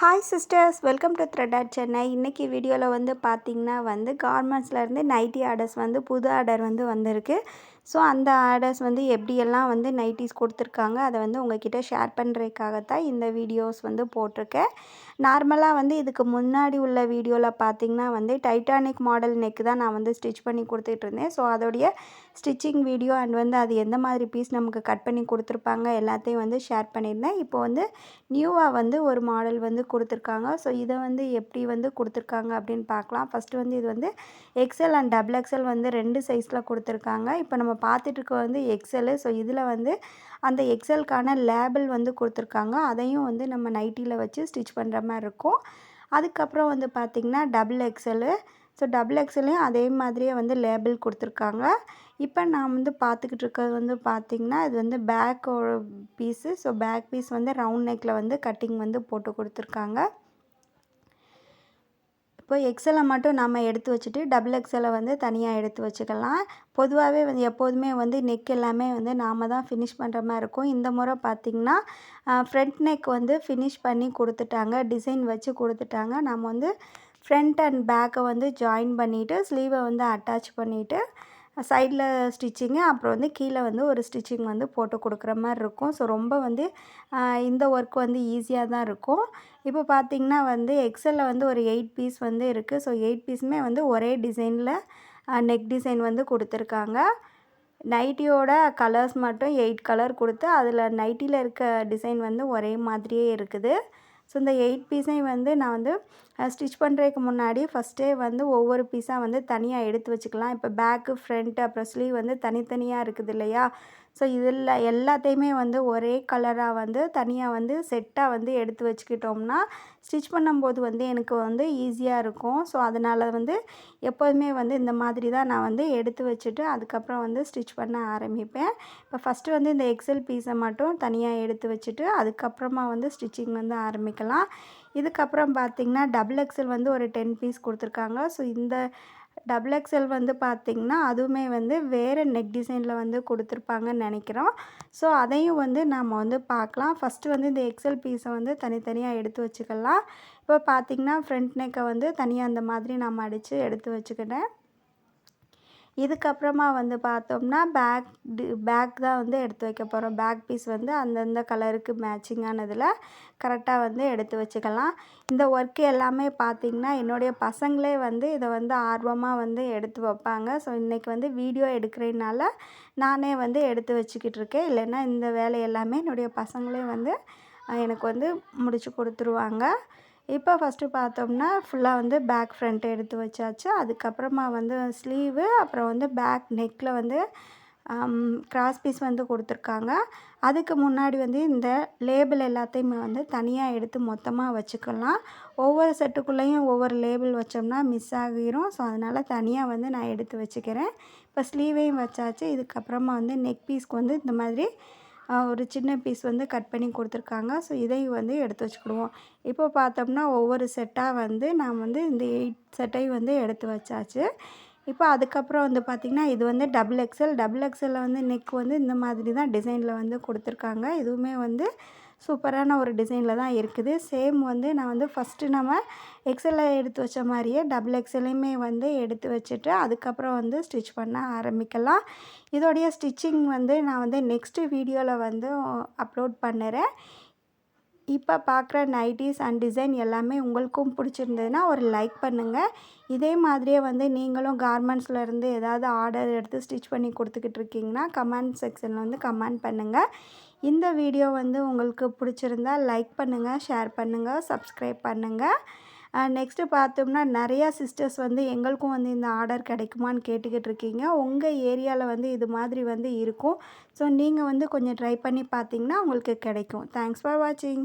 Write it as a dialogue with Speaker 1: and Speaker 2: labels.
Speaker 1: Hi sisters, welcome to thread art Chennai. இன்றைக்கி வீடியோவில் வந்து பார்த்திங்கன்னா வந்து கார்மெண்ட்ஸ்லேருந்து நைட்டி ஆர்டர்ஸ் வந்து புது ஆர்டர் வந்து வந்திருக்கு. ஸோ அந்த ஆர்டர்ஸ் வந்து எப்படியெல்லாம் வந்து நைட்டிஸ் கொடுத்துருக்காங்க அதை வந்து உங்கள்கிட்ட ஷேர் பண்ணுறதுக்காகத்தான் இந்த வீடியோஸ் வந்து போட்டிருக்கேன். நார்மலாக வந்து இதுக்கு முன்னாடி உள்ள வீடியோவில் பார்த்திங்கன்னா வந்து டைட்டானிக் மாடல் நெக்கு தான் நான் வந்து ஸ்டிச் பண்ணி கொடுத்துட்ருந்தேன். ஸோ அதோடைய ஸ்டிச்சிங் வீடியோ அண்ட் வந்து அது எந்த மாதிரி பீஸ் நமக்கு கட் பண்ணி கொடுத்துருப்பாங்க எல்லாத்தையும் வந்து ஷேர் பண்ணியிருந்தேன். இப்போ வந்து நியூவாக வந்து ஒரு மாடல் வந்து கொடுத்துருக்காங்க. ஸோ இதை வந்து எப்படி வந்து கொடுத்துருக்காங்க அப்படின்னு பார்க்கலாம். ஃபஸ்ட்டு வந்து இது வந்து எக்ஸ்எல் அண்ட் டபுள் எக்ஸ்எல் வந்து 2 சைஸில் கொடுத்துருக்காங்க. இப்போ நம்ம பார்த்துட்ருக்க வந்து எக்ஸ்எல். ஸோ இதில் வந்து அந்த எக்ஸ்எல்க்கான லேபிள் வந்து கொடுத்துருக்காங்க. அதையும் வந்து நம்ம நைட்டியில் வச்சு ஸ்டிச் பண்ணுற மாதிரி இருக்கும். அதுக்கப்புறம் வந்து பார்த்திங்கன்னா டபுள் எக்ஸ்எல்லு. ஸோ டபுள் எக்ஸ்எல்லையும் அதே மாதிரியே வந்து லேபிள் கொடுத்துருக்காங்க. இப்போ நான் வந்து பார்த்துக்கிட்டு இருக்கிறது வந்து பார்த்திங்கன்னா இது வந்து பேக்கோட பீஸு. ஸோ பேக் பீஸ் வந்து ரவுண்ட் நெக்கில் வந்து கட்டிங் வந்து போட்டு கொடுத்துருக்காங்க. இப்போ எக்ஸ்எல்லை மட்டும் நம்ம எடுத்து வச்சுட்டு டபுள் எக்ஸ்எல்லை வந்து தனியாக எடுத்து வச்சுக்கலாம். பொதுவாகவே வந்து எப்போதுமே வந்து நெக் எல்லாமே வந்து நாம் தான் ஃபினிஷ் பண்ணுற மாதிரி இருக்கும். இந்த முறை பார்த்திங்கன்னா ஃப்ரண்ட் நெக் வந்து ஃபினிஷ் பண்ணி கொடுத்துட்டாங்க, டிசைன் வச்சு கொடுத்துட்டாங்க. நம்ம வந்து ஃப்ரண்ட் அண்ட் பேக்கை வந்து ஜாயின் பண்ணிவிட்டு ஸ்லீவை வந்து அட்டாச் பண்ணிவிட்டு சைடில் ஸ்டிச்சிங்கு, அப்புறம் வந்து கீழே வந்து ஒரு ஸ்டிச்சிங் வந்து போட்டு கொடுக்குற மாதிரி இருக்கும். ஸோ ரொம்ப வந்து இந்த ஒர்க் வந்து ஈஸியாக தான் இருக்கும். இப்போ பார்த்திங்கன்னா வந்து எக்ஸ்எல்லில் வந்து ஒரு 8 பீஸ் வந்து இருக்குது. ஸோ 8 பீஸுமே வந்து ஒரே டிசைனில் நெக் டிசைன் வந்து கொடுத்துருக்காங்க. நைட்டியோட கலர்ஸ் மட்டும் 8 கலர் கொடுத்து அதில் நைட்டியில் இருக்க டிசைன் வந்து ஒரே மாதிரியே இருக்குது. ஸோ இந்த 8 பீஸையும் வந்து நான் வந்து ஸ்டிச் பண்ணுறதுக்கு முன்னாடி ஃபஸ்ட்டே வந்து ஒவ்வொரு பீஸாக வந்து தனியாக எடுத்து வச்சுக்கலாம். இப்போ பேக்கு, ஃப்ரண்ட்டு, அப்புறம் ஸ்லீவ் வந்து தனித்தனியாக இருக்குது இல்லையா? ஸோ இதில் எல்லாத்தையுமே வந்து ஒரே கலராக வந்து தனியாக வந்து செட்டாக வந்து எடுத்து வச்சுக்கிட்டோம்னா ஸ்டிச் பண்ணும்போது வந்து எனக்கு வந்து ஈஸியாக இருக்கும். ஸோ அதனால் வந்து எப்போதுமே வந்து இந்த மாதிரி தான் நான் வந்து எடுத்து வச்சுட்டு அதுக்கப்புறம் வந்து ஸ்டிச் பண்ண ஆரம்பிப்பேன். இப்போ ஃபஸ்ட்டு வந்து இந்த எக்ஸ்எல் பீஸை மட்டும் தனியாக எடுத்து வச்சுட்டு அதுக்கப்புறமா வந்து ஸ்டிச்சிங் வந்து ஆரம்பிக்கலாம். இதுக்கப்புறம் பார்த்திங்கன்னா டபுள் எக்ஸ்எல் வந்து ஒரு 10 பீஸ் கொடுத்துருக்காங்க. ஸோ இந்த டபுள் எக்ஸ்எல் வந்து பார்த்திங்கன்னா அதுவுமே வந்து வேறு நெக் டிசைனில் வந்து கொடுத்துருப்பாங்கன்னு நினைக்கிறோம். ஸோ அதையும் வந்து நம்ம வந்து பார்க்கலாம். ஃபஸ்ட்டு வந்து இந்த எக்ஸ்எல் பீஸை வந்து தனித்தனியாக எடுத்து வச்சுக்கலாம். இப்போ பார்த்திங்கன்னா ஃப்ரண்ட் நெக்கை வந்து தனியாக அந்த மாதிரி நம்ம அடித்து எடுத்து வச்சுக்கிட்டேன். இதுக்கப்புறமா வந்து பார்த்தோம்னா பேக் தான் வந்து எடுத்து வைக்க போகிறோம். பேக் பீஸ் வந்து அந்தந்த கலருக்கு மேட்சிங்கானதில் கரெக்டாக வந்து எடுத்து வச்சுக்கலாம். இந்த ஒர்க்கு எல்லாமே பார்த்திங்கன்னா என்னுடைய பசங்களே வந்து இதை வந்து ஆர்வமாக வந்து எடுத்து வைப்பாங்க. ஸோ இன்றைக்கி வந்து வீடியோ எடுக்கிறதுனால நானே வந்து எடுத்து வச்சுக்கிட்டு இருக்கேன். இல்லைன்னா இந்த வேலை எல்லாமே என்னுடைய பசங்களே வந்து எனக்கு வந்து முடித்து கொடுத்துருவாங்க. இப்போ ஃபஸ்ட்டு பார்த்தோம்னா ஃபுல்லாக வந்து பேக் ஃப்ரண்ட் எடுத்து வச்சாச்சு. அதுக்கப்புறமா வந்து ஸ்லீவு, அப்புறம் வந்து பேக் நெக்கில் வந்து கிராஸ் பீஸ் வந்து கொடுத்துருக்காங்க. அதுக்கு முன்னாடி வந்து இந்த லேபிள் எல்லாத்தையுமே வந்து தனியாக எடுத்து மொத்தமாக வச்சுக்கலாம். ஒவ்வொரு செட்டுக்குள்ளேயும் ஒவ்வொரு லேபிள் வச்சோம்னா மிஸ் ஆகிரும். ஸோ அதனால் தனியாக வந்து நான் எடுத்து வச்சுக்கிறேன். இப்போ ஸ்லீவையும் வச்சாச்சு. இதுக்கப்புறமா வந்து நெக் பீஸ்க்கு வந்து இந்த மாதிரி ஒரு சின்ன பீஸ் வந்து கட் பண்ணி கொடுத்துருக்காங்க. ஸோ இதையும் வந்து எடுத்து வச்சுக்கிடுவோம். இப்போ பார்த்தோம்னா ஒவ்வொரு செட்டாக வந்து நான் வந்து இந்த 8 செட்டையும் வந்து எடுத்து வச்சாச்சு. இப்போ அதுக்கப்புறம் வந்து பார்த்திங்கன்னா இது வந்து டபுள் எக்ஸ்எல். டபுள் எக்ஸ்எல்லில் வந்து நெக் வந்து இந்த மாதிரி தான் டிசைனில் வந்து கொடுத்துருக்காங்க. இதுவுமே வந்து சூப்பரான ஒரு டிசைனில் தான் இருக்குது. சேம் வந்து நான் வந்து ஃபஸ்ட்டு நம்ம எக்ஸ்எல்லில் எடுத்து வச்ச மாதிரியே டபுள் எக்ஸ்எல்லையுமே வந்து எடுத்து வச்சுட்டு அதுக்கப்புறம் வந்து ஸ்டிச் பண்ண ஆரம்பிக்கலாம். இதோடைய ஸ்டிச்சிங் வந்து நான் வந்து நெக்ஸ்ட்டு வீடியோவில் வந்து அப்லோட் பண்ணுறேன். இப்போ பார்க்குற நைட்டிஸ் அண்ட் டிசைன் எல்லாமே உங்களுக்கும் பிடிச்சிருந்ததுன்னா ஒரு லைக் பண்ணுங்கள். இதே மாதிரியே வந்து நீங்களும் கார்மெண்ட்ஸ்லேருந்து ஏதாவது ஆர்டர் எடுத்து ஸ்டிச் பண்ணி கொடுத்துக்கிட்டு இருக்கீங்கன்னா கமெண்ட் செக்ஷனில் வந்து கமெண்ட் பண்ணுங்கள். இந்த வீடியோ வந்து உங்களுக்கு பிடிச்சிருந்தா லைக் பண்ணுங்கள், ஷேர் பண்ணுங்கள், சப்ஸ்கிரைப் பண்ணுங்கள். நெக்ஸ்ட்டு பார்த்தோம்னா நிறையா சிஸ்டர்ஸ் வந்து எங்களுக்கும் வந்து இந்த ஆர்டர் கிடைக்குமான்னு கேட்டுக்கிட்டு இருக்கீங்க. உங்கள் ஏரியாவில் வந்து இது மாதிரி வந்து இருக்கும். ஸோ நீங்கள் வந்து கொஞ்சம் ட்ரை பண்ணி பார்த்தீங்கன்னா உங்களுக்கு கிடைக்கும். தேங்க்ஸ் ஃபார் வாட்சிங்.